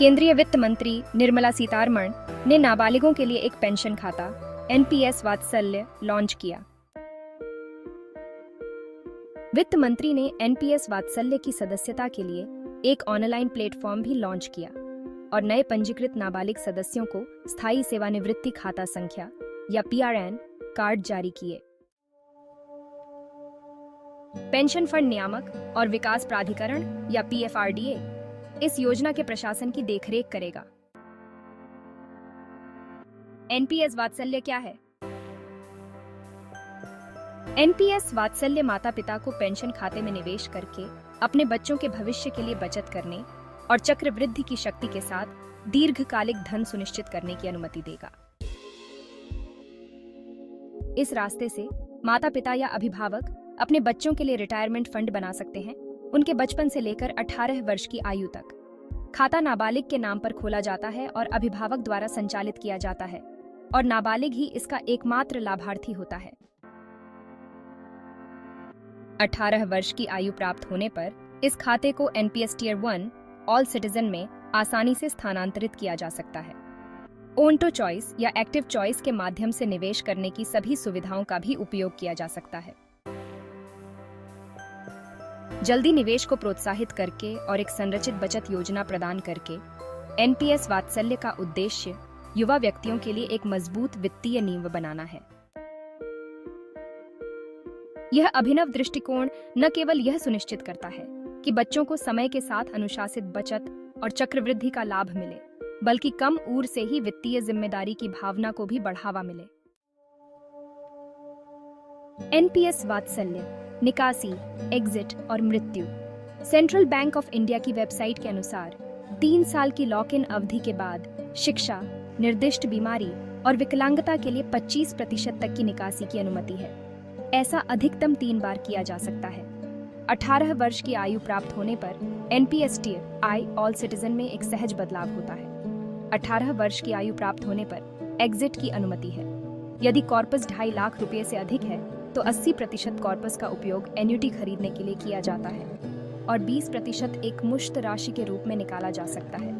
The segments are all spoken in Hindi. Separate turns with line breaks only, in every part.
केंद्रीय वित्त मंत्री निर्मला सीतारमण ने नाबालिगों के लिए एक पेंशन खाता एनपीएस वात्सल्य लॉन्च किया। वित्त मंत्री ने एनपीएस वात्सल्य की सदस्यता के लिए एक ऑनलाइन प्लेटफॉर्म भी लॉन्च किया और नए पंजीकृत नाबालिग सदस्यों को स्थायी सेवानिवृत्ति खाता संख्या या पीआरएन कार्ड जारी किए। पेंशन फंड नियामक और विकास प्राधिकरण या पीएफआरडीए इस योजना के प्रशासन की देखरेख करेगा। एनपीएस वात्सल्य क्या है? एनपीएस वात्सल्य माता-पिता को पेंशन खाते में निवेश करके अपने बच्चों के भविष्य के लिए बचत करने और चक्रवृद्धि की शक्ति के साथ दीर्घकालिक धन सुनिश्चित करने की अनुमति देगा। इस रास्ते से माता-पिता या अभिभावक अपने बच्चों के लिए रिटायरमेंट फंड बना सकते हैं, उनके बचपन से लेकर 18 वर्ष की आयु तक। खाता नाबालिग के नाम पर खोला जाता है और अभिभावक द्वारा संचालित किया जाता है और नाबालिग ही इसका एकमात्र लाभार्थी होता है। 18 वर्ष की आयु प्राप्त होने पर इस खाते को एनपीएस टियर 1 ऑल सिटीजन में आसानी से स्थानांतरित किया जा सकता है। ओन टू चॉइस या एक्टिव चॉइस के माध्यम से निवेश करने की सभी सुविधाओं का भी उपयोग किया जा सकता है। जल्दी निवेश को प्रोत्साहित करके और एक संरचित बचत योजना प्रदान करके एनपीएस वात्सल्य का उद्देश्य युवा व्यक्तियों के लिए एक मजबूत वित्तीय नींव बनाना है। यह अभिनव दृष्टिकोण न केवल यह सुनिश्चित करता है कि बच्चों को समय के साथ अनुशासित बचत और चक्रवृद्धि का लाभ मिले, बल्कि कम उम्र से ही वित्तीय जिम्मेदारी की भावना को भी बढ़ावा मिले। एनपीएस वात्सल्य, निकासी, एग्जिट और मृत्यु। सेंट्रल बैंक ऑफ इंडिया की वेबसाइट के अनुसार 3 साल की लॉक इन अवधि के बाद शिक्षा, निर्दिष्ट बीमारी और विकलांगता के लिए 25% तक की निकासी की अनुमति है। ऐसा अधिकतम 3 बार किया जा सकता है। 18 वर्ष की आयु प्राप्त होने पर एनपीएस टियर आई ऑल सिटीजन में एक सहज बदलाव होता है। 18 वर्ष की आयु प्राप्त होने पर एग्जिट की अनुमति है। यदि कॉर्पस 2.5 लाख रुपए से अधिक है तो 80% कॉर्पस का उपयोग एन्युटी खरीदने के लिए किया जाता है और 20% एक मुश्त राशि के रूप में निकाला जा सकता है।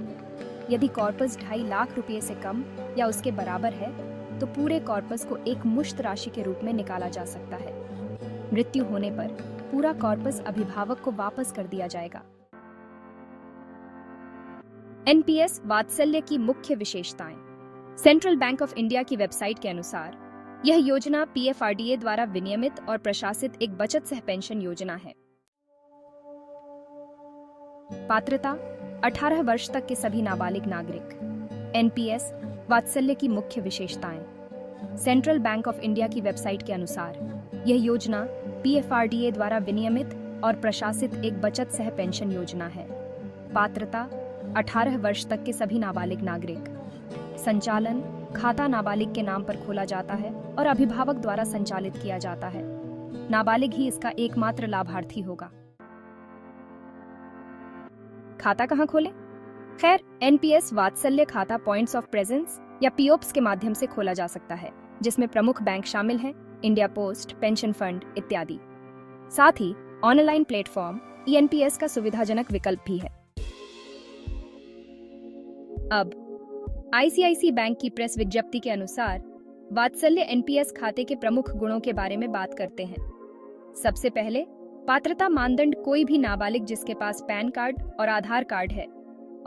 यदि कॉर्पस 2.5 लाख रुपए से कम या उसके बराबर है तो पूरे कॉर्पस को एक मुश्त राशि के रूप में निकाला जा सकता है। मृत्यु होने पर पूरा कॉर्पस अभिभावक को वापस कर दिया जाएगा। एनपीएस वात्सल्य की मुख्य विशेषताएं। सेंट्रल बैंक ऑफ इंडिया की वेबसाइट के अनुसार यह योजना पीएफआरडीए द्वारा विनियमित और प्रशासित एक बचत सह पेंशन योजना है। पात्रता 18 वर्ष तक के सभी नाबालिग नागरिक। एनपीएस वात्सल्य की मुख्य विशेषताएं। सेंट्रल बैंक ऑफ इंडिया की वेबसाइट के अनुसार यह योजना पीएफआरडीए द्वारा विनियमित और प्रशासित एक बचत सह पेंशन योजना है। पात्रता 18 वर्ष तक के सभी नाबालिग नागरिक। संचालन खाता नाबालिग के नाम पर खोला जाता है और अभिभावक द्वारा संचालित किया जाता है। नाबालिग ही इसका एकमात्र लाभार्थी होगा। खाता कहां खोलें? खैर, एनपीएस वात्सल्य खाता पॉइंट्स ऑफ प्रेजेंस या पीओप्स के माध्यम से खोला जा सकता है, जिसमें प्रमुख बैंक शामिल हैं, इंडिया पोस्ट, पेंशन फंड इत्यादि। साथ ही ऑनलाइन प्लेटफॉर्म ईएनपीएस का सुविधाजनक विकल्प भी है। अब आईसीआईसी बैंक की प्रेस विज्ञप्ति के अनुसार वात्सल्य एनपीएस खाते के प्रमुख गुणों के बारे में बात करते हैं। सबसे पहले, पात्रता मानदंड कोई भी नाबालिग जिसके पास पैन कार्ड और आधार कार्ड है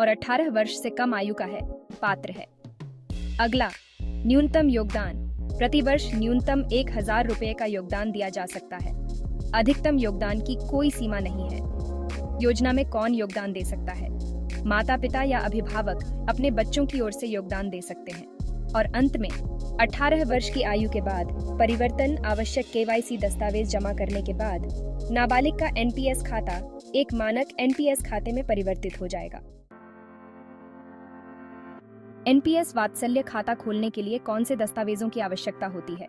और 18 वर्ष से कम आयु का है, पात्र है। अगला, न्यूनतम योगदान। प्रतिवर्ष न्यूनतम 1000 रुपए का योगदान दिया जा सकता है। अधिकतम योगदान की कोई सीमा नहीं है। योजना में कौन योगदान दे सकता है? माता पिता या अभिभावक अपने बच्चों की ओर से योगदान दे सकते हैं। और अंत में 18 वर्ष की आयु के बाद परिवर्तन आवश्यक केवाईसी दस्तावेज जमा करने के बाद नाबालिग का एनपीएस खाता एक मानक एनपीएस खाते में परिवर्तित हो जाएगा। एनपीएस वात्सल्य खाता खोलने के लिए कौन से दस्तावेजों की आवश्यकता होती है?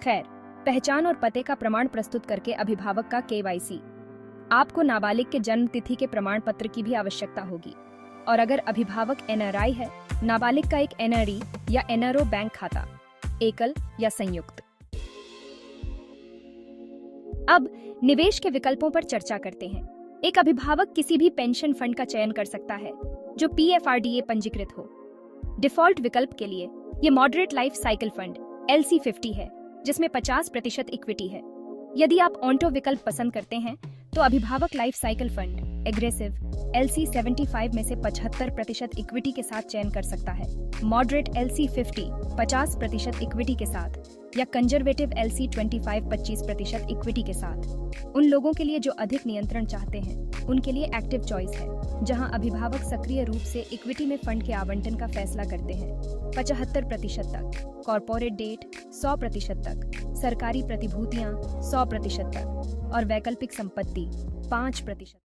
खैर, पहचान और पते का प्रमाण प्रस्तुत करके अभिभावक का केवाईसी। आपको नाबालिग के जन्म तिथि के प्रमाण पत्र की भी आवश्यकता होगी और अगर अभिभावक एनआरआई है, नाबालिग का एक एनआरई या एनआरओ बैंक खाता, एकल या संयुक्त। अब निवेश के विकल्पों पर चर्चा करते हैं। एक अभिभावक किसी भी पेंशन फंड का चयन कर सकता है। जो PFRDA पंजीकृत हो। डिफॉल्ट विकल्प के लिए ये moderate life cycle fund LC50 है, जिसमें 50% इक्विटी है। यदि आप ऑन्टो विकल्प पसंद करते हैं तो अभिभावक life cycle fund aggressive LC75 में से 75% इक्विटी के साथ चयन कर सकता है। मॉडरेट LC50 50% इक्विटी के साथ या कंजर्वेटिव LC25 25% इक्विटी के साथ। उन लोगों के लिए जो अधिक नियंत्रण चाहते हैं उनके लिए एक्टिव चॉइस है, जहां अभिभावक सक्रिय रूप से इक्विटी में फंड के आवंटन का फैसला करते हैं। 75% तक, कॉर्पोरेट डेट 100% तक, सरकारी प्रतिभूतियां 100% तक और वैकल्पिक संपत्ति 5%।